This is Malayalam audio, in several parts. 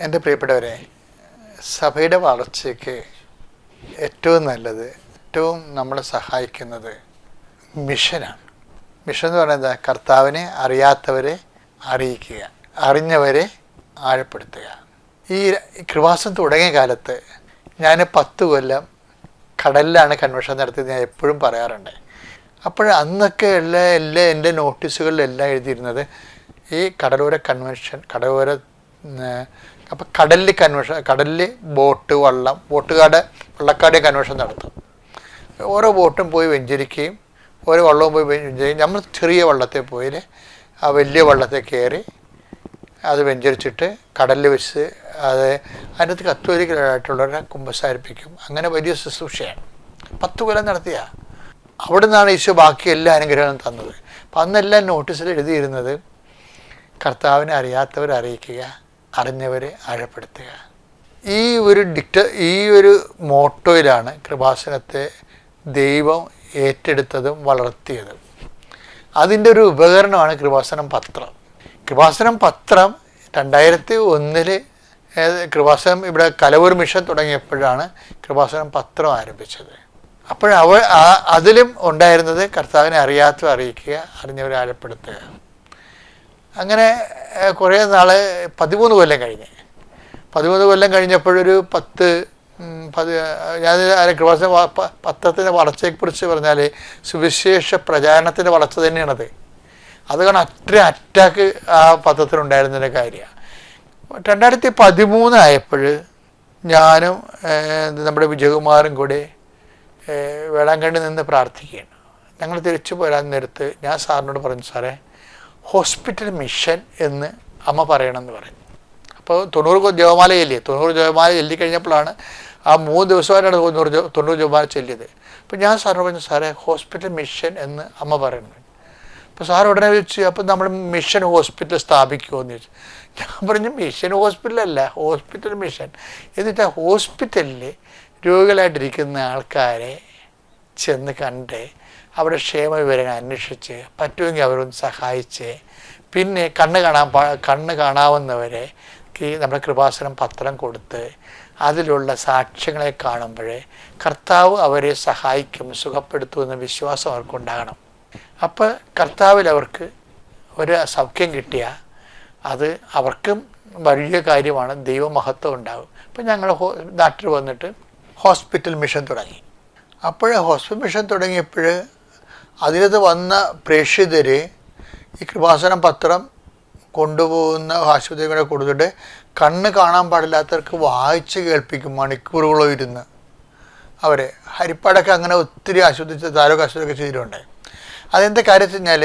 എൻ്റെ പ്രിയപ്പെട്ടവരെ, സഭയുടെ വളർച്ചയ്ക്ക് ഏറ്റവും നല്ലത്, ഏറ്റവും നമ്മളെ സഹായിക്കുന്നത് മിഷനാണ്. മിഷൻ എന്ന് പറയുന്നത് കർത്താവിനെ അറിയാത്തവരെ അറിയിക്കുക, അറിഞ്ഞവരെ ആഴപ്പെടുത്തുക. ഈ കൃപാസനം തുടങ്ങിയ കാലത്ത് ഞാൻ 10 കൊല്ലം കടലിലാണ് കൺവെൻഷൻ നടത്തിയത്. ഞാൻ എപ്പോഴും പറയാറുണ്ട്. അപ്പോൾ അന്നൊക്കെ എല്ലാ എൻ്റെ നോട്ടീസുകളിലെല്ലാം എഴുതിയിരുന്നത് ഈ കടലോര കൺവെൻഷൻ, അപ്പം കടലിൽ കൺവെൻഷൻ, കടലിൽ വള്ളക്കാട് കൺവെൻഷൻ നടത്തും. ഓരോ ബോട്ടും പോയി വെഞ്ചരിക്കുകയും ഓരോ വള്ളവും പോയി വെഞ്ചരിക്കുകയും, നമ്മൾ ചെറിയ വള്ളത്തിൽ പോയി ആ വലിയ വള്ളത്തിൽ കയറി അത് വെഞ്ചരിച്ചിട്ട് കടലിൽ വെച്ച് അതിനകത്ത് കത്തോലിക്കലായിട്ടുള്ളവരെ കുമ്പസാരിപ്പിക്കും. അങ്ങനെ വലിയ ശുശ്രൂഷയാണ്. 10 കൊല്ലം നടത്തിയ. അവിടെ നിന്നാണ് ഈശോ ബാക്കി എല്ലാ അനുഗ്രഹങ്ങളും തന്നത്. അപ്പം അന്നെല്ലാം നോട്ടീസിൽ എഴുതിയിരുന്നത് കർത്താവിനെ അറിയാത്തവരെ അറിയിക്കുക, അറിഞ്ഞവരെ ആഴപ്പെടുത്തുക. ഈ ഒരു മോട്ടോയിലാണ് കൃപാസനത്തെ ദൈവം ഏറ്റെടുത്തതും വളർത്തിയതും. അതിൻ്റെ ഒരു ഉപകരണമാണ് കൃപാസനം പത്രം. കൃപാസനം പത്രം 2001 കൃപാസനം ഇവിടെ കലവൂർ മിഷൻ തുടങ്ങിയപ്പോഴാണ് കൃപാസനം പത്രം ആരംഭിച്ചത്. അതിലും ഉണ്ടായിരുന്നത് കർത്താവിനെ അറിയാത്തവരെ അറിയിക്കുക, അറിഞ്ഞവരെ ആഴപ്പെടുത്തുക. അങ്ങനെ കുറേ നാൾ 13 കൊല്ലം കഴിഞ്ഞ് 13 കൊല്ലം കഴിഞ്ഞപ്പോഴൊരു ഞാൻ കൃപാസന പത്രത്തിൻ്റെ വളർച്ചയെക്കുറിച്ച് പറഞ്ഞാൽ സുവിശേഷ പ്രചാരണത്തിൻ്റെ വളർച്ച തന്നെയാണത്. അത് കാരണം അറ്റാക്ക് ആ പത്രത്തിനുണ്ടായിരുന്നതിൻ്റെ കാര്യമാണ്. 2013 ആയപ്പോൾ ഞാനും നമ്മുടെ വിജയകുമാറും കൂടി വേളാങ്കണ്ണി നിന്ന് പ്രാർത്ഥിക്കുകയാണ്. ഞങ്ങൾ തിരിച്ചു പോരാൻ നേരത്ത് ഞാൻ സാറിനോട് പറഞ്ഞു, സാറേ ഹോസ്പിറ്റൽ മിഷൻ എന്ന് അമ്മ പറയണമെന്ന് പറഞ്ഞു. അപ്പോൾ 90 ജപമാല ചൊല്ലിയത്. 90 ജപമാല ചൊല്ലിക്കഴിഞ്ഞപ്പോഴാണ് ആ 3 ദിവസമായിട്ടാണ് 90 ജപമാല ചൊല്ലിയത്. അപ്പോൾ ഞാൻ സാറിനോട് പറഞ്ഞു, സാറേ ഹോസ്പിറ്റൽ മിഷൻ എന്ന് അമ്മ പറയുന്നത്. അപ്പോൾ സാർ ഉടനെ ചോദിച്ചു, അപ്പം നമ്മൾ മിഷൻ ഹോസ്പിറ്റൽ സ്ഥാപിക്കുമോ എന്ന് ചോദിച്ചു. ഞാൻ പറഞ്ഞു, മിഷൻ ഹോസ്പിറ്റലല്ല, ഹോസ്പിറ്റൽ മിഷൻ. എന്നിട്ട് ആ ഹോസ്പിറ്റലിൽ രോഗികളായിട്ടിരിക്കുന്ന ആൾക്കാരെ ചെന്ന് കണ്ട് അവരുടെ ക്ഷേമ വിവരങ്ങൾ അന്വേഷിച്ച് പറ്റുമെങ്കിൽ അവരൊന്ന് സഹായിച്ച്, പിന്നെ കണ്ണ് കാണാവുന്നവരെ നമ്മുടെ കൃപാസനം പത്രം കൊടുത്ത് അതിലുള്ള സാക്ഷ്യങ്ങളെ കാണുമ്പോഴേ കർത്താവ് അവരെ സഹായിക്കും, സുഖപ്പെടുത്തുമെന്ന വിശ്വാസം അവർക്കുണ്ടാകണം. അപ്പോൾ കർത്താവിൽ അവർക്ക് ഒരു സൗഖ്യം കിട്ടിയാൽ അത് അവർക്കും വലിയ കാര്യമാണ്, ദൈവമഹത്വം ഉണ്ടാകും. അപ്പം ഞങ്ങൾ നാട്ടിൽ വന്നിട്ട് ഹോസ്പിറ്റൽ മിഷൻ തുടങ്ങി. ഹോസ്പിറ്റൽ മിഷൻ തുടങ്ങിയപ്പോൾ അതിനകത്ത് വന്ന പ്രേക്ഷിതർ ഈ കൃപാസനം പത്രം കൊണ്ടുപോകുന്ന ആശുപത്രികളെ കൊടുത്തിട്ട് കണ്ണ് കാണാൻ പാടില്ലാത്തവർക്ക് വായിച്ച് കേൾപ്പിക്കും മണിക്കൂറുകളോ ഇരുന്ന്. അവരെ ഹരിപ്പാടൊക്കെ അങ്ങനെ ഒത്തിരി താലൂക്ക് ആശുപത്രിയൊക്കെ ചെയ്തിട്ടുണ്ട്. അതെന്താ കാര്യം വെച്ച് കഴിഞ്ഞാൽ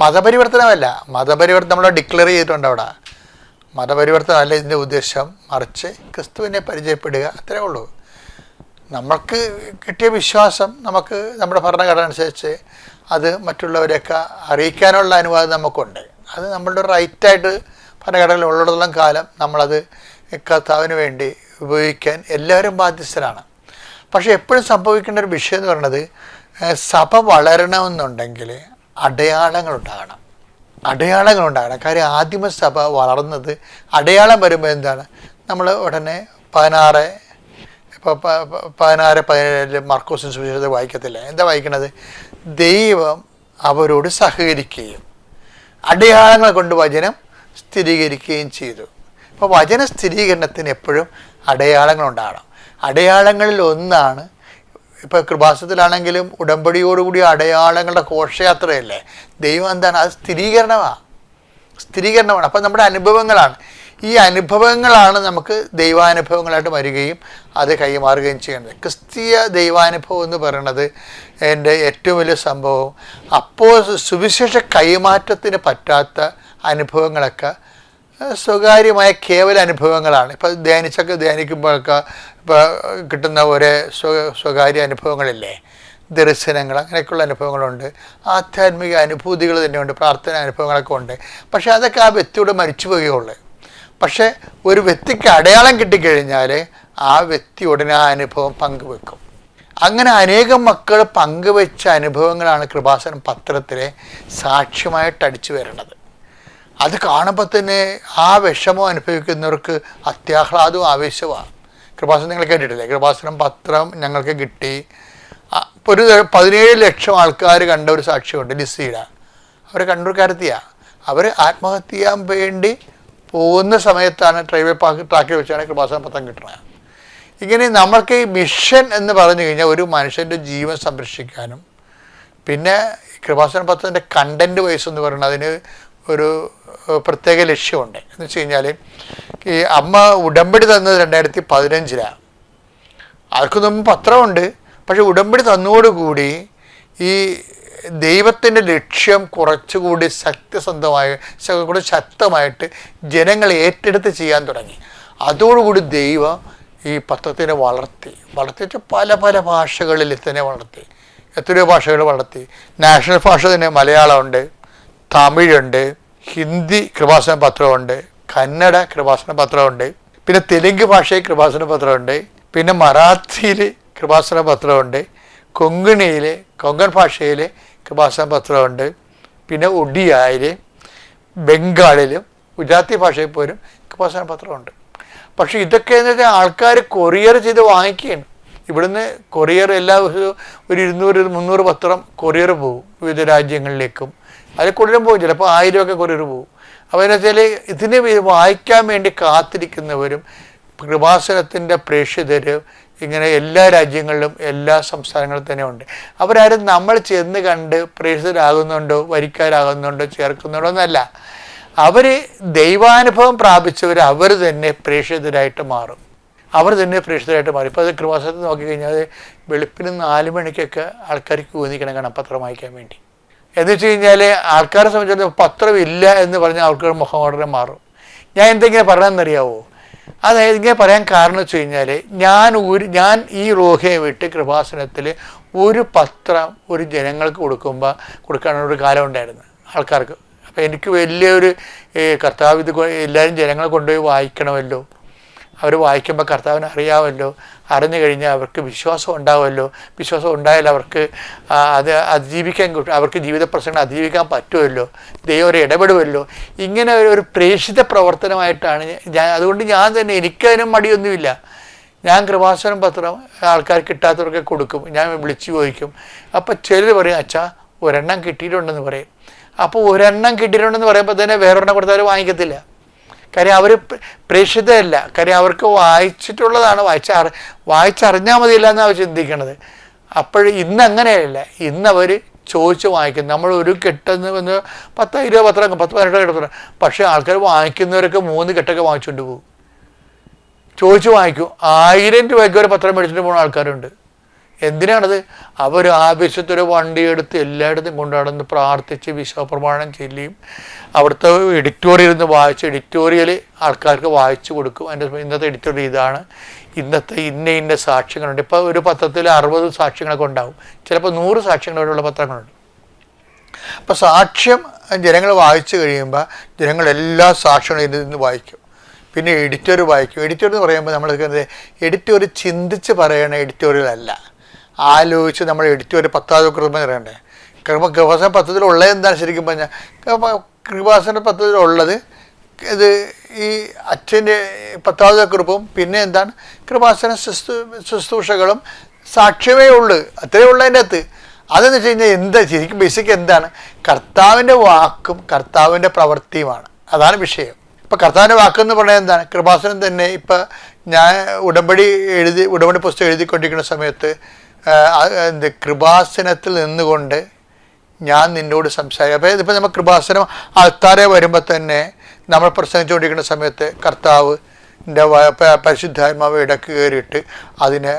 മതപരിവർത്തനമല്ല, മതപരിവർത്തനം നമ്മൾ ഡിക്ലെയർ ചെയ്തിട്ടുണ്ട് അവിടെ. മതപരിവർത്തനമല്ല ഇതിൻ്റെ ഉദ്ദേശം, മറിച്ച് ക്രിസ്തുവിനെ പരിചയപ്പെടുക, അത്രേ ഉള്ളൂ. നമ്മൾക്ക് കിട്ടിയ വിശ്വാസം നമുക്ക് നമ്മുടെ ഭരണഘടന അനുസരിച്ച് അത് മറ്റുള്ളവരെയൊക്കെ അറിയിക്കാനുള്ള അനുവാദം നമുക്കുണ്ട്. അത് നമ്മളുടെ റൈറ്റായിട്ട് ഭരണഘടനയിൽ ഉള്ളിടത്തോളം കാലം നമ്മളത് കർത്താവിന് വേണ്ടി ഉപയോഗിക്കാൻ എല്ലാവരും ബാധ്യസ്ഥരാണ്. പക്ഷേ എപ്പോഴും സംഭവിക്കേണ്ട ഒരു വിഷയം എന്ന് പറയുന്നത്, സഭ വളരണമെന്നുണ്ടെങ്കിൽ അടയാളങ്ങളുണ്ടാകണം. കാര്യം ആദിമസഭ വളർന്നത് അടയാളം വരുമ്പോൾ എന്താണ്, നമ്മൾ ഉടനെ 16:17 മർക്കോസിന് സുവിശേഷത്തെ വായിക്കത്തില്ല. എന്താ വായിക്കണത്? ദൈവം അവരോട് സഹകരിക്കുകയും അടയാളങ്ങൾ കൊണ്ട് വചനം സ്ഥിരീകരിക്കുകയും ചെയ്തു. അപ്പോൾ വചന സ്ഥിരീകരണത്തിന് എപ്പോഴും അടയാളങ്ങളുണ്ടാകണം. അടയാളങ്ങളിൽ ഒന്നാണ്, ഇപ്പോൾ കൃപാസനത്തിലാണെങ്കിലും ഉടമ്പടിയോടുകൂടി അടയാളങ്ങളുടെ ഘോഷയാത്രയല്ലേ. ദൈവം എന്താണ്? അത് സ്ഥിരീകരണമാണ്. അപ്പം നമ്മുടെ അനുഭവങ്ങളാണ്. ഈ അനുഭവങ്ങളാണ് നമുക്ക് ദൈവാനുഭവങ്ങളായിട്ട് വരികയും അത് കൈമാറുകയും ചെയ്യുന്നത്. ക്രിസ്തീയ ദൈവാനുഭവം എന്ന് പറയുന്നത് എൻ്റെ ഏറ്റവും വലിയ സംഭവം. അപ്പോൾ സുവിശേഷ കൈമാറ്റത്തിന് പറ്റാത്ത അനുഭവങ്ങളൊക്കെ സ്വകാര്യമായ കേവല അനുഭവങ്ങളാണ്. ഇപ്പം ധ്യാനിക്കുമ്പോഴൊക്കെ ഇപ്പോൾ കിട്ടുന്ന ഒരേ സ്വകാര്യ അനുഭവങ്ങളില്ലേ, ദർശനങ്ങൾ, അങ്ങനെയൊക്കെയുള്ള അനുഭവങ്ങളുണ്ട്. ആധ്യാത്മിക അനുഭൂതികൾ തന്നെയുണ്ട്, പ്രാർത്ഥന അനുഭവങ്ങളൊക്കെ ഉണ്ട്. പക്ഷേ അതൊക്കെ ആ വ്യക്തിയോട് മരിച്ചു പോവുകയുള്ളൂ. പക്ഷേ ഒരു വ്യക്തിക്ക് അടയാളം കിട്ടിക്കഴിഞ്ഞാൽ ആ വ്യക്തി ഉടനെ ആ അനുഭവം പങ്കുവെക്കും. അങ്ങനെ അനേകം മക്കൾ പങ്കുവെച്ച അനുഭവങ്ങളാണ് കൃപാസനം പത്രത്തിലെ സാക്ഷ്യമായിട്ട് അടിച്ചു വരുന്നത്. അത് കാണുമ്പോൾ തന്നെ ആ വിഷമം അനുഭവിക്കുന്നവർക്ക് അത്യാഹ്ലാദവും ആവേശമാണ്. കൃപാസനം നിങ്ങൾ കേട്ടിട്ടില്ലേ? കൃപാസനം പത്രം ഞങ്ങൾക്ക് കിട്ടി. ഒരു 17 ലക്ഷം ആൾക്കാർ കണ്ട ഒരു സാക്ഷ്യമുണ്ട് ലിസിയുടെ. അവർ കണ്ണൂർക്കാരത്തിയാണ്. അവർ ആത്മഹത്യ ചെയ്യാൻ വേണ്ടി പോകുന്ന സമയത്താണ് റെയിൽവേ ട്രാക്കിൽ വെച്ചാണ് കൃപാസനം പത്രം കിട്ടുന്നത്. ഇങ്ങനെ നമ്മൾക്ക് ഈ മിഷൻ എന്ന് പറഞ്ഞു കഴിഞ്ഞാൽ ഒരു മനുഷ്യൻ്റെ ജീവൻ സംരക്ഷിക്കാനും, പിന്നെ കൃപാസന പത്രത്തിൻ്റെ കണ്ടൻറ്റ് വൈസ് എന്ന് പറയുന്നത് അതിന് ഒരു പ്രത്യേക ലക്ഷ്യമുണ്ട്. എന്ന് വെച്ച് കഴിഞ്ഞാൽ ഈ അമ്മ ഉടമ്പടി തന്നത് 2015. ആർക്കും മുമ്പ് പത്രമുണ്ട്. പക്ഷെ ഉടമ്പടി തന്നോടുകൂടി ഈ ദൈവത്തിൻ്റെ ലക്ഷ്യം കുറച്ചുകൂടി കൂടി ശക്തമായിട്ട് ജനങ്ങൾ ഏറ്റെടുത്ത് ചെയ്യാൻ തുടങ്ങി. അതോടുകൂടി ദൈവം ഈ പത്രത്തിനെ വളർത്തിയിട്ട് പല പല ഭാഷകളിൽ തന്നെ വളർത്തി. എത്രയോ ഭാഷകൾ വളർത്തി. നാഷണൽ ഭാഷ തന്നെ മലയാളമുണ്ട്, തമിഴുണ്ട്, ഹിന്ദി കൃപാസന പത്രമുണ്ട്, കന്നഡ കൃപാസന പത്രമുണ്ട്, പിന്നെ തെലുങ്ക് ഭാഷയിൽ കൃപാസന പത്രമുണ്ട്, പിന്നെ മറാത്തിയിൽ കൃപാസന പത്രമുണ്ട്, കൊങ്കൺ ഭാഷയിൽ കൃപാസന പത്രമുണ്ട്, പിന്നെ ഒഡിയയിൽ, ബംഗാളിലും ഗുജറാത്തി ഭാഷയിൽ പോലും കൃപാസന പത്രമുണ്ട്. പക്ഷെ ഇതൊക്കെ എന്ന് വെച്ചാൽ ആൾക്കാർ കൊറിയർ ചെയ്ത് വാങ്ങിക്കുകയാണ്. ഇവിടുന്ന് കൊറിയർ എല്ലാ ദിവസവും ഒരു 200-300 പത്രം കൊറിയർ പോകും വിവിധ രാജ്യങ്ങളിലേക്കും. അതിൽ കൂടുതലും പോകും, ചിലപ്പോൾ 1000 കൊറിയർ പോകും. അപ്പോൾ എന്ന് വെച്ചാൽ ഇതിനെ വായിക്കാൻ വേണ്ടി കാത്തിരിക്കുന്നവരും കൃപാസനത്തിൻ്റെ പ്രേക്ഷിതർ ഇങ്ങനെ എല്ലാ രാജ്യങ്ങളിലും എല്ലാ സംസ്ഥാനങ്ങളിലും തന്നെ ഉണ്ട്. അവരാരും നമ്മൾ ചെന്ന് കണ്ട് പ്രേക്ഷിതരാകുന്നുണ്ടോ വരിക്കാരാകുന്നുണ്ടോ ചേർക്കുന്നുണ്ടോ എന്നല്ല. അവർ ദൈവാനുഭവം പ്രാപിച്ചവർ അവർ തന്നെ പ്രേക്ഷിതരായിട്ട് മാറും. ഇപ്പോൾ അത് കൃപാസനത്തിൽ നോക്കിക്കഴിഞ്ഞാൽ വെളുപ്പിന് 4 മണിക്കൊക്കെ ആൾക്കാർക്ക് ഊന്നിക്കണം കാണാം പത്രം വായിക്കാൻ വേണ്ടി. എന്ന് വെച്ച് കഴിഞ്ഞാൽ ആൾക്കാരെ സംബന്ധിച്ചിടത്തോളം പത്രമില്ല എന്ന് പറഞ്ഞാൽ ആൾക്കാർ മുഖം ഉടനെ മാറും. ഞാൻ എന്തെങ്കിലും പറയാമെന്നറിയാവോ? അതായത് ഇങ്ങനെ പറയാൻ കാരണം വെച്ച് കഴിഞ്ഞാൽ ഞാൻ ഈ റോഹയെ വിട്ട് കൃപാസനത്തിൽ ഒരു പത്രം ഒരു ജനങ്ങൾക്ക് കൊടുക്കാനൊരു കാലം ഉണ്ടായിരുന്നു ആൾക്കാർക്ക്. അപ്പോൾ എനിക്ക് വലിയൊരു കർത്താവ് ഇത് എല്ലാവരും ജനങ്ങളെ കൊണ്ടുപോയി വായിക്കണമല്ലോ, അവർ വായിക്കുമ്പോൾ കർത്താവിനെ അറിയാമല്ലോ, അറിഞ്ഞു കഴിഞ്ഞാൽ അവർക്ക് വിശ്വാസം ഉണ്ടാവുമല്ലോ, വിശ്വാസം ഉണ്ടായാൽ അവർക്ക് അത് അതിജീവിക്കാൻ അവർക്ക് ജീവിത പ്രശ്നങ്ങൾ അതിജീവിക്കാൻ പറ്റുമല്ലോ, ദൈവം ഒരു ഇടപെടുമല്ലോ. ഇങ്ങനെ ഒരു പ്രേക്ഷിത പ്രവർത്തനമായിട്ടാണ് അതുകൊണ്ട് ഞാൻ തന്നെ എനിക്കതിനും മടിയൊന്നുമില്ല. ഞാൻ കൃപാസനം പത്രം ആൾക്കാർ കിട്ടാത്തവർക്ക് കൊടുക്കും, ഞാൻ വിളിച്ചു ചോദിക്കും. അപ്പോൾ ചിലർ പറയും അച്ഛാ ഒരെണ്ണം കിട്ടിയിട്ടുണ്ടെന്ന് പറയും. അപ്പോൾ ഒരെണ്ണം കിട്ടിയിട്ടുണ്ടെന്ന് പറയുമ്പോൾ തന്നെ വേറൊരെണ്ണം കൊടുത്താൽ വാങ്ങിക്കത്തില്ല. കാര്യം അവർ പ്രേക്ഷിതരല്ല. കാര്യം അവർക്ക് വായിച്ചിട്ടുള്ളതാണ്, വായിച്ചറിഞ്ഞാൽ മതിയില്ല എന്നാണ് അവർ ചിന്തിക്കണത്. അപ്പോൾ ഇന്ന് അങ്ങനെയല്ല. ഇന്ന് അവർ ചോദിച്ച് വാങ്ങിക്കും. നമ്മൾ ഒരു കെട്ടെന്ന് വന്ന് 10-20 പത്രം 10-18 കെട്ടം, പക്ഷേ ആൾക്കാർ വാങ്ങിക്കുന്നവരൊക്കെ 3 കെട്ടൊക്കെ വാങ്ങിച്ചുകൊണ്ട് പോകും. ചോദിച്ച് വാങ്ങിക്കും. 1000 രൂപയ്ക്ക് ഒരു പത്രം മേടിച്ചിട്ട് പോകുന്ന ആൾക്കാരുണ്ട്. എന്തിനാണത്? അവർ ആവശ്യത്തൊരു വണ്ടിയെടുത്ത് എല്ലായിടത്തും കൊണ്ടുനടന്ന് പ്രാർത്ഥിച്ച് വിശ്വപ്രമാണം ചൊല്ലിയും അവിടുത്തെ എഡിറ്റോറിയൽ നിന്ന് വായിച്ച് എഡിറ്റോറിയൽ ആൾക്കാർക്ക് വായിച്ചു കൊടുക്കും. അതിൻ്റെ ഇന്നത്തെ എഡിറ്റോറിയൽ ഇതാണ്, ഇന്നത്തെ ഇന്ന സാക്ഷ്യങ്ങളുണ്ട്. ഇപ്പോൾ ഒരു പത്രത്തിൽ 60 സാക്ഷ്യങ്ങളൊക്കെ ഉണ്ടാവും, ചിലപ്പോൾ 100 സാക്ഷ്യങ്ങളോടുള്ള പത്രങ്ങളുണ്ട്. അപ്പോൾ സാക്ഷ്യം ജനങ്ങൾ വായിച്ചു കഴിയുമ്പോൾ ജനങ്ങളെല്ലാ സാക്ഷ്യങ്ങളും ഇതിൽ നിന്ന് വായിക്കും. പിന്നെ എഡിറ്റോറിയൽ വായിക്കും. എഡിറ്റോറിയൽ എന്ന് പറയുമ്പോൾ നമ്മൾ എഡിറ്റോറിയൽ ചിന്തിച്ച് പറയണ എഡിറ്റോറിയൽ അല്ല, ആലോചിച്ച് നമ്മൾ എഡിറ്റോറിയൽ 10ാമത്തെ കൃപ പറയണ്ടേ. കൃപാസന പത്രത്തിലുള്ളത് എന്താണ് ശരിക്കും പറഞ്ഞാൽ? കൃപാസന പത്രത്തിലുള്ളത് ഇത് ഈ അച്ഛൻ്റെ 10ാമത്തെ കൃപവും പിന്നെ എന്താണ് കൃപാസന ശുശ്രൂഷകളും സാക്ഷ്യമേ ഉള്ളൂ. അത്രയേ ഉള്ളൂ അതിൻ്റെ അകത്ത്. അതെന്ന് വെച്ച് കഴിഞ്ഞാൽ എന്താ ശരിക്കും ബേസിക് എന്താണ്? കർത്താവിൻ്റെ വാക്കും കർത്താവിൻ്റെ പ്രവൃത്തിയുമാണ്. അതാണ് വിഷയം. ഇപ്പം കർത്താവിൻ്റെ വാക്കെന്ന് പറയുന്നത് എന്താണ്? കൃപാസനം തന്നെ ഇപ്പം ഞാൻ ഉടമ്പടി പുസ്തകം എഴുതിക്കൊണ്ടിരിക്കുന്ന സമയത്ത് കൃപാസനത്തിൽ നിന്നുകൊണ്ട് ഞാൻ നിന്നോട് സംസാരിക്കും. അപ്പോൾ ഇതിപ്പോൾ നമ്മൾ കൃപാസനം ആൾക്കാരെ വരുമ്പോൾ തന്നെ നമ്മൾ പ്രസംഗിച്ചുകൊണ്ടിരിക്കുന്ന സമയത്ത് കർത്താവിൻ്റെ പരിശുദ്ധാത്മാവ് ഇടയ്ക്ക് കയറിയിട്ട് അതിനെ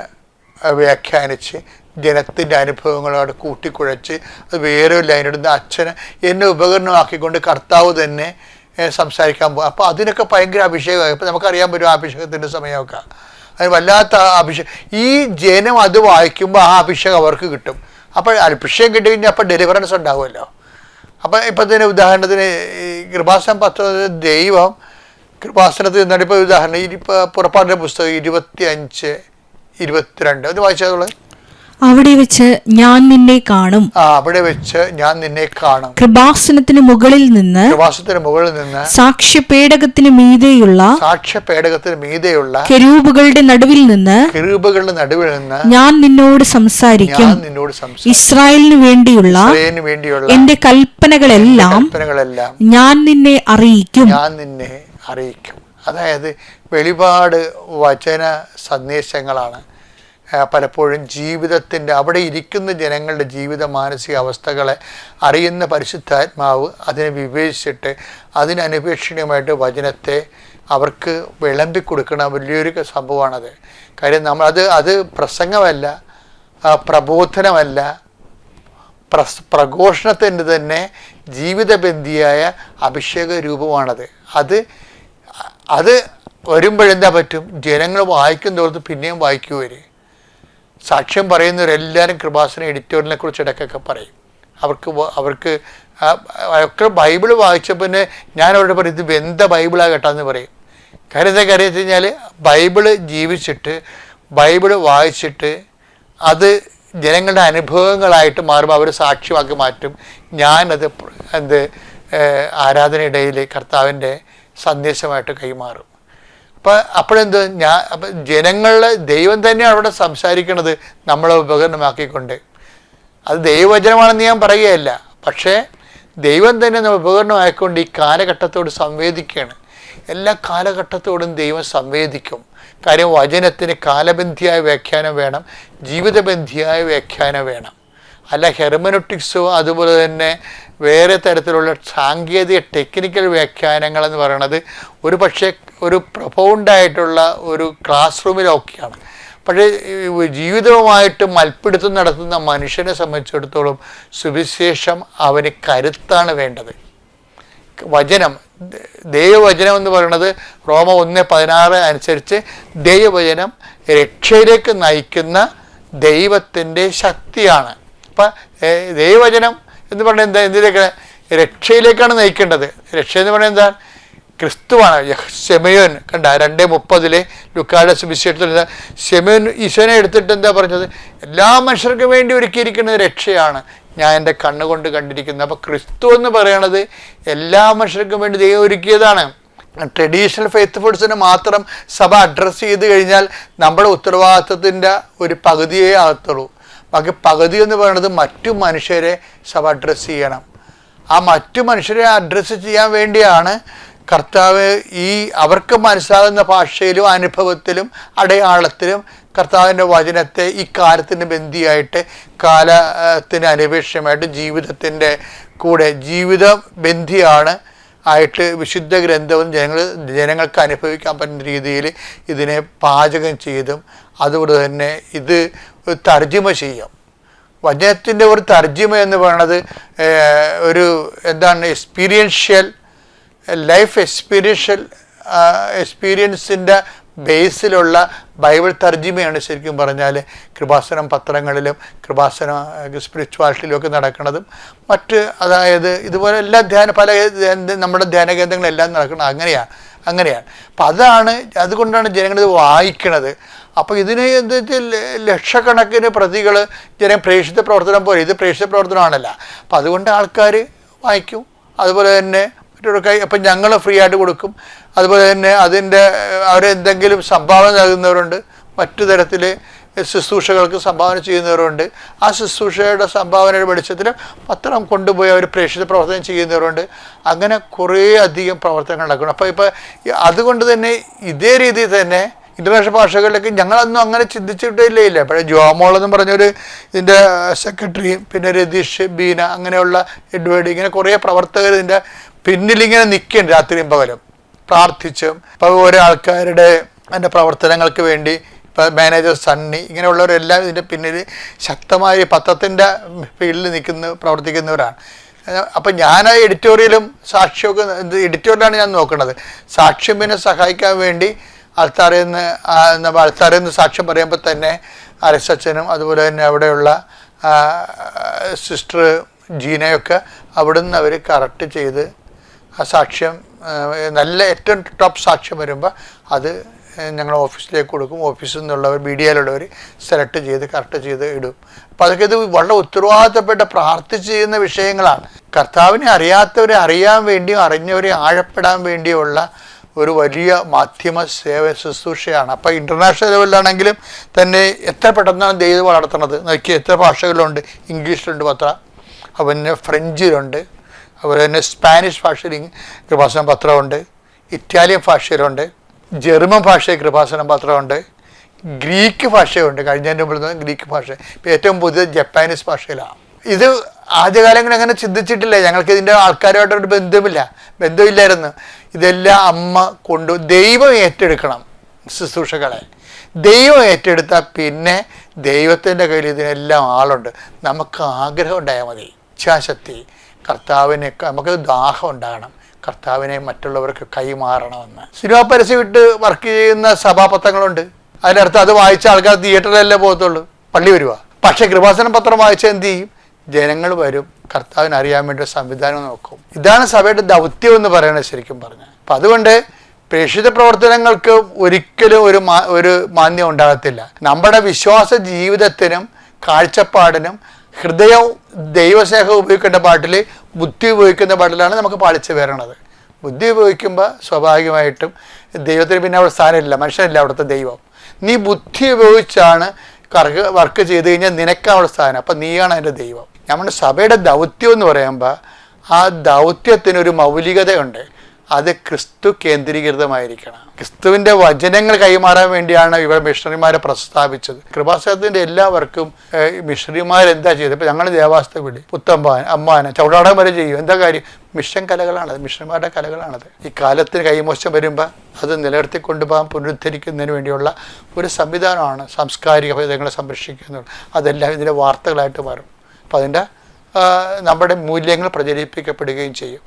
വ്യാഖ്യാനിച്ച് ജനത്തിൻ്റെ അനുഭവങ്ങളോട് കൂട്ടിക്കുഴച്ച് അത് വേറെ ലൈനിടുന്ന അച്ഛനെ എന്നെ ഉപകരണമാക്കിക്കൊണ്ട് കർത്താവ് തന്നെ സംസാരിക്കാൻ പോകും. അപ്പോൾ അതിനൊക്കെ ഭയങ്കര അഭിഷേകമായി. ഇപ്പോൾ നമുക്കറിയാൻ പറ്റും അഭിഷേകത്തിൻ്റെ സമയമൊക്കെ. അതിന് വല്ലാത്ത അഭിഷേകം. ഈ ജനം അത് വായിക്കുമ്പോൾ ആ അഭിഷേകം അവർക്ക് കിട്ടും. അപ്പോൾ അഭിഷേകം കിട്ടി കഴിഞ്ഞാൽ അപ്പോൾ ഡെലിവറൻസ് ഉണ്ടാവുമല്ലോ. അപ്പോൾ ഇപ്പം തന്നെ ഉദാഹരണത്തിന് ഈ കൃപാസനം പത്രത്തിൽ ദൈവം കൃപാസനത്തിൽ നിന്നാണ്. ഇപ്പോൾ ഉദാഹരണം ഇപ്പോൾ പുറപ്പാടിൻ്റെ പുസ്തകം 25-22 അത് വായിച്ചതുള്ളത്. അവിടെ വെച്ച് ഞാൻ നിന്നെ കാണും. അവിടെ വെച്ച് ഞാൻ നിന്നെ കാണും. കൃപാസനത്തിന് മുകളിൽ നിന്ന് സാക്ഷ്യപേടകത്തിന് മീതെയുള്ള കെരൂബുകളുടെ നടുവിൽ നിന്ന് ഞാൻ നിന്നോട് സംസാരിക്കും. ഇസ്രായേലിന് വേണ്ടിയുള്ള എന്റെ കൽപ്പനകളെല്ലാം ഞാൻ നിന്നെ അറിയിക്കും. അതായത് വെളിപാട് വചന സന്ദേശങ്ങളാണ് പലപ്പോഴും ജീവിതത്തിൻ്റെ അവിടെ ഇരിക്കുന്ന ജനങ്ങളുടെ ജീവിത മാനസിക അവസ്ഥകളെ അറിയുന്ന പരിശുദ്ധാത്മാവ് അതിനെ വിവേചിച്ചിട്ട് അതിനനുപേക്ഷണീയമായിട്ട് വചനത്തെ അവർക്ക് വിളമ്പിക്കൊടുക്കുന്ന വലിയൊരു സംഭവമാണത്. കാര്യം അത് പ്രസംഗമല്ല, പ്രബോധനമല്ല, പ്രഘോഷണത്തിൻ്റെ തന്നെ ജീവിതബന്ധിയായ അഭിഷേക രൂപമാണത്. അത് വരുമ്പോഴെന്താ പറ്റും? ജനങ്ങൾ വായിക്കും തോർത്ത് പിന്നെയും വായിക്കുവർ. സാക്ഷ്യം പറയുന്നവരെല്ലാവരും കൃപാസന എഡിറ്റോറിയലിനെ കുറിച്ച് ഇടയ്ക്കൊക്കെ പറയും. അവർക്ക് ബൈബിൾ വായിച്ച പിന്നെ ഞാൻ അവരോട് പറയും, ഇത് വെന്ത ബൈബിളാണ് കേട്ടാന്ന് പറയും. കാര്യം എന്താ കാര്യം വെച്ച് കഴിഞ്ഞാൽ ബൈബിള് ജീവിച്ചിട്ട് ബൈബിള് വായിച്ചിട്ട് അത് ജനങ്ങളുടെ അനുഭവങ്ങളായിട്ട് മാറുമ്പോൾ അവർ സാക്ഷ്യമാക്കി മാറ്റും. ഞാനത് ആരാധനയിടയിൽ കർത്താവിൻ്റെ സന്ദേശമായിട്ട് കൈമാറും. അപ്പോഴെന്ത് ജനങ്ങളുടെ ദൈവം തന്നെയാണ് അവിടെ സംസാരിക്കുന്നത് നമ്മളെ ഉപകരണമാക്കിക്കൊണ്ട്. അത് ദൈവവചനമാണെന്ന് ഞാൻ പറയുകയല്ല, പക്ഷേ ദൈവം തന്നെ നമ്മൾ ഉപകരണമായിക്കൊണ്ട് ഈ കാലഘട്ടത്തോട് സംവേദിക്കുകയാണ്. എല്ലാ കാലഘട്ടത്തോടും ദൈവം സംവേദിക്കും. കാര്യം വചനത്തിന് കാലബന്ധിയായ വ്യാഖ്യാനം വേണം, ജീവിതബന്ധിയായ വ്യാഖ്യാനം വേണം. അല്ല ഹെർമനോട്ടിക്സോ അതുപോലെ തന്നെ വേറെ തരത്തിലുള്ള സാങ്കേതിക ടെക്നിക്കൽ വ്യാഖ്യാനങ്ങളെന്ന് പറയുന്നത് ഒരു പക്ഷേ ഒരു പ്രൊഫൗണ്ടായിട്ടുള്ള ഒരു ക്ലാസ് റൂമിലൊക്കെയാണ്. പക്ഷേ ജീവിതവുമായിട്ട് മൽപ്പിടുത്തം നടത്തുന്ന മനുഷ്യനെ സംബന്ധിച്ചിടത്തോളം സുവിശേഷം അവന് കരുത്താണ് വേണ്ടത്. വചനം, ദൈവവചനം എന്ന് പറയുന്നത് റോമ 1:16 അനുസരിച്ച് ദൈവവചനം രക്ഷയിലേക്ക് നയിക്കുന്ന ദൈവത്തിൻ്റെ ശക്തിയാണ്. അപ്പം ദൈവവചനം എന്ന് പറഞ്ഞാൽ എന്തിലേക്ക്? രക്ഷയിലേക്കാണ് നയിക്കേണ്ടത്. രക്ഷ എന്ന് പറഞ്ഞാൽ എന്താണ്? ക്രിസ്തുവാണ്. ശെമയോൻ കണ്ട 2:30 ലുക്കായുടെ സുവിശേഷത്തിൽ ശെമയോൻ ഈശോനെ എടുത്തിട്ട് എന്താ പറഞ്ഞത്? എല്ലാ മനുഷ്യർക്കും വേണ്ടി ഒരുക്കിയിരിക്കുന്നത് രക്ഷയാണ്, ഞാൻ എൻ്റെ കണ്ണുകൊണ്ട് കണ്ടിരിക്കുന്നത്. അപ്പോൾ ക്രിസ്തു എന്ന് പറയണത് എല്ലാ മനുഷ്യർക്കും വേണ്ടി ദൈവം ഒരുക്കിയതാണ്. ട്രഡീഷണൽ ഫെയ്ത്ത്ഫുൾസിനെ മാത്രം സഭ അഡ്രസ്സ് ചെയ്ത് കഴിഞ്ഞാൽ നമ്മുടെ ഉത്തരവാദിത്വത്തിൻ്റെ ഒരു പകുതിയേ ആകത്തുള്ളൂ. ബാക്കി പകുതി എന്ന് പറയുന്നത് മറ്റു മനുഷ്യരെ സഭ അഡ്രസ്സ് ചെയ്യണം. ആ മറ്റു മനുഷ്യരെ അഡ്രസ്സ് ചെയ്യാൻ വേണ്ടിയാണ് കർത്താവ് അവർക്ക് മനസ്സിലാകുന്ന ഭാഷയിലും അനുഭവത്തിലും അടയാളത്തിലും കർത്താവിൻ്റെ വചനത്തെ ഈ കാലത്തിന് ബന്ധിയായിട്ട് കാലത്തിന് അനിപേക്ഷമായിട്ട് ജീവിതത്തിൻ്റെ കൂടെ ജീവിത ബന്ധിയാണ് ആയിട്ട് വിശുദ്ധ ഗ്രന്ഥവും ജനങ്ങൾക്ക് അനുഭവിക്കാൻ പറ്റുന്ന രീതിയിൽ ഇതിനെ പാചകം ചെയ്തും അതുകൊണ്ട് തന്നെ ഇത് തർജ്ജിമ ചെയ്യും. വചനത്തിൻ്റെ ഒരു തർജ്ജിമ എന്ന് പറയുന്നത് ഒരു എക്സ്പീരിയൻഷ്യൽ ലൈഫ് എക്സ്പീരിയൻസിൻ്റെ ബേസിലുള്ള ബൈബിൾ തർജ്ജിമയാണ് ശരിക്കും പറഞ്ഞാൽ കൃപാസനം പത്രങ്ങളിലും കൃപാസന സ്പിരിച്വാലിറ്റിയിലും ഒക്കെ നടക്കുന്നതും അതായത് ഇതുപോലെ എല്ലാ പല നമ്മുടെ ധ്യാന കേന്ദ്രങ്ങളെല്ലാം നടക്കുന്നത് അങ്ങനെയാണ്. അപ്പം അതുകൊണ്ടാണ് ജനങ്ങളിത് വായിക്കണത്. അപ്പോൾ ഇതിന് എന്താ വെച്ചാൽ ലക്ഷക്കണക്കിന് പ്രതികൾ പ്രേക്ഷിത പ്രവർത്തനം പോലെ ഇത് പ്രേക്ഷിത പ്രവർത്തനമാണല്ലോ. അപ്പം അതുകൊണ്ട് ആൾക്കാർ വായിക്കും. അതുപോലെ തന്നെ അപ്പം ഞങ്ങൾ ഫ്രീ ആയിട്ട് കൊടുക്കും. അതുപോലെ തന്നെ അവരെന്തെങ്കിലും സംഭാവന നൽകുന്നവരുണ്ട്, മറ്റു തരത്തിൽ ശുശ്രൂഷകൾക്ക് സംഭാവന ചെയ്യുന്നവരുണ്ട്. ആ ശുശ്രൂഷയുടെ സംഭാവനയുടെ വെളിച്ചത്തിൽ പത്രം കൊണ്ടുപോയി അവർ പ്രേക്ഷിത പ്രവർത്തനം ചെയ്യുന്നവരുണ്ട്. അങ്ങനെ കുറേ അധികം പ്രവർത്തനങ്ങൾ നടക്കണം. അപ്പോൾ അതുകൊണ്ട് തന്നെ ഇതേ രീതിയിൽ തന്നെ ഇൻ്റർനാഷണൽ ഭാഷകളിലേക്ക് ഞങ്ങളൊന്നും അങ്ങനെ ചിന്തിച്ചിട്ടില്ല. പക്ഷേ ജോമോളെന്ന് പറഞ്ഞൊരു ഇതിൻ്റെ സെക്രട്ടറിയും പിന്നെ രതീഷ്, ബീന, അങ്ങനെയുള്ള എഡ്വേർഡ്, ഇങ്ങനെ കുറേ പ്രവർത്തകർ ഇതിൻ്റെ പിന്നിലിങ്ങനെ നിൽക്കുകയാണ് രാത്രിയും പകലും പ്രാർത്ഥിച്ചും. ഇപ്പോൾ ഓരോ ആൾക്കാരുടെ അതിൻ്റെ പ്രവർത്തനങ്ങൾക്ക് വേണ്ടി ഇപ്പോൾ മാനേജർ സണ്ണി ഇങ്ങനെയുള്ളവരെല്ലാം ഇതിൻ്റെ പിന്നിൽ ശക്തമായി പത്രത്തിൻ്റെ ഫീൽഡിൽ പ്രവർത്തിക്കുന്നവരാണ്. അപ്പം ഞാൻ എഡിറ്റോറിയലും സാക്ഷ്യമൊക്കെ എഡിറ്റോറിയലാണ് ഞാൻ നോക്കുന്നത്. സാക്ഷ്യം പിന്നെ സഹായിക്കാൻ വേണ്ടി ആൾത്താറിൽ നിന്ന് സാക്ഷ്യം പറയുമ്പോൾ തന്നെ അരസച്ചനും അതുപോലെ തന്നെ അവിടെയുള്ള സിസ്റ്റർ ജീനയൊക്കെ അവിടുന്ന് അവർ കറക്റ്റ് ചെയ്ത് ആ സാക്ഷ്യം നല്ല ഏറ്റവും ടോപ്പ് സാക്ഷ്യം വരുമ്പോൾ അത് ഞങ്ങൾ ഓഫീസിലേക്ക് കൊടുക്കും. ഓഫീസിൽ നിന്നുള്ളവർ മീഡിയയിലുള്ളവർ സെലക്ട് ചെയ്ത് കറക്റ്റ് ചെയ്ത് ഇടും. അപ്പം അതൊക്കെ ഇത് വളരെ ഉത്തരവാദിത്തപ്പെട്ട പ്രാർത്ഥിച്ച് ചെയ്യുന്ന വിഷയങ്ങളാണ്. കർത്താവിനെ അറിയാത്തവരെ അറിയാൻ വേണ്ടിയും അറിഞ്ഞവരെ ആഴപ്പെടാൻ വേണ്ടിയുള്ള ഒരു വലിയ മാധ്യമ ശുശ്രൂഷയാണ്. അപ്പോൾ ഇൻ്റർനാഷണൽ ലെവലിലാണെങ്കിലും തന്നെ എത്ര പെട്ടെന്നാണ് ദൈവം വളർത്തുന്നത് നോക്കി. എത്ര ഭാഷകളുണ്ട്. ഇംഗ്ലീഷിലുണ്ട് പത്രം, പിന്നെ ഫ്രഞ്ചിലുണ്ട്, അതുപോലെ തന്നെ സ്പാനിഷ് ഭാഷയിൽ കൃപാസനം പത്രമുണ്ട്, ഇറ്റാലിയൻ ഭാഷയിലുണ്ട്, ജർമ്മൻ ഭാഷയിൽ കൃപാസനം പത്രമുണ്ട്, ഗ്രീക്ക് ഭാഷയുണ്ട്. കഴിഞ്ഞതിൻ്റെ മുമ്പിൽ ഗ്രീക്ക് ഭാഷ. ഇപ്പോൾ ഏറ്റവും പുതിയ ജപ്പാനീസ് ഭാഷയിലാണ്. ഇത് ആദ്യകാലങ്ങളിൽ അങ്ങനെ ചിന്തിച്ചിട്ടില്ല. ഞങ്ങൾക്ക് ഇതിൻ്റെ ആൾക്കാരുമായിട്ടൊരു ബന്ധമില്ലായിരുന്നു. ഇതെല്ലാം അമ്മ ദൈവം ഏറ്റെടുക്കണം ശുശ്രൂഷകളെ. ദൈവം ഏറ്റെടുത്താൽ പിന്നെ ദൈവത്തിൻ്റെ കയ്യിൽ ഇതിനെല്ലാം ആളുണ്ട്. നമുക്ക് ആഗ്രഹം ഉണ്ടായാൽ മതി, ഇച്ഛാശക്തി. കർത്താവിനെ നമുക്ക് ദാഹം ഉണ്ടാകണം, കർത്താവിനെ മറ്റുള്ളവർക്ക് കൈമാറണമെന്ന്. സിനിമ പരസ്യം ഇട്ട് വർക്ക് ചെയ്യുന്ന സഭാപത്രങ്ങളുണ്ട്. അതിനർത്ഥം അത് വായിച്ച ആൾക്കാർ തിയേറ്ററിലല്ലേ പോകത്തുള്ളൂ, പള്ളി വരുക. പക്ഷേ കൃപാസനം പത്രം വായിച്ചാൽ എന്ത് ചെയ്യും? ജനങ്ങൾ വരും, കർത്താവിനെ അറിയാൻ വേണ്ടി സംവിധാനം നോക്കും. ഇതാണ് സഭയുടെ ദൗത്യം എന്ന് പറയുന്നത് ശരിക്കും പറഞ്ഞാൽ. അപ്പം അതുകൊണ്ട് പ്രേക്ഷിത പ്രവർത്തനങ്ങൾക്ക് ഒരിക്കലും ഒരു മാന്യം ഉണ്ടാകത്തില്ല. നമ്മുടെ വിശ്വാസ ജീവിതത്തിനും കാഴ്ചപ്പാടിനും ഹൃദയം ദൈവസ്നേഹം ഉപയോഗിക്കേണ്ട പാട്ടിൽ ബുദ്ധി ഉപയോഗിക്കുന്ന പാട്ടിലാണ് നമുക്ക് പാളിച്ച് വരണത്. ബുദ്ധി ഉപയോഗിക്കുമ്പോൾ സ്വാഭാവികമായിട്ടും ദൈവത്തിന് പിന്നെ അവിടെ സ്ഥാനമില്ല, മനുഷ്യനല്ല അവിടുത്തെ ദൈവം. നീ ബുദ്ധി ഉപയോഗിച്ചാണ് വർക്ക് ചെയ്ത് കഴിഞ്ഞാൽ നിനക്ക് അവിടെ സ്ഥാനം. അപ്പം നീയാണ് അതിൻ്റെ ദൈവം. നമ്മുടെ സഭയുടെ ദൗത്യം എന്ന് പറയുമ്പോൾ ആ ദൗത്യത്തിനൊരു മൗലികതയുണ്ട്. അത് ക്രിസ്തു കേന്ദ്രീകൃതമായിരിക്കണം. ക്രിസ്തുവിൻ്റെ വചനങ്ങൾ കൈമാറാൻ വേണ്ടിയാണ് ഇവർ മിഷണറിമാരെ പ്രസ്താവിച്ചത്. കൃപാസനത്തിൻ്റെ എല്ലാവർക്കും മിഷണറിമാരെന്താ ചെയ്തത്? ഇപ്പം ഞങ്ങൾ ദേവാസ്ത വിളി, പുത്തമ്പാൻ, അമ്മാന, ചവിടാടം വരെ ചെയ്യും. എന്താ കാര്യം? മിഷൻ കലകളാണത്, മിഷണറിമാരുടെ കലകളാണത്. ഈ കാലത്തിന് കൈമോശം വരുമ്പോൾ അത് നിലനിർത്തിക്കൊണ്ടുപോകാൻ പുനരുദ്ധരിക്കുന്നതിന് വേണ്ടിയുള്ള ഒരു സംവിധാനമാണ് സാംസ്കാരിക പൈതൃകങ്ങളെ സംരക്ഷിക്കുന്നത്. അതെല്ലാം ഇതിൻ്റെ വാർത്തകളായിട്ട് മാറും. അപ്പം അതിൻ്റെ നമ്മുടെ മൂല്യങ്ങൾ പ്രചരിപ്പിക്കപ്പെടുകയും ചെയ്യും.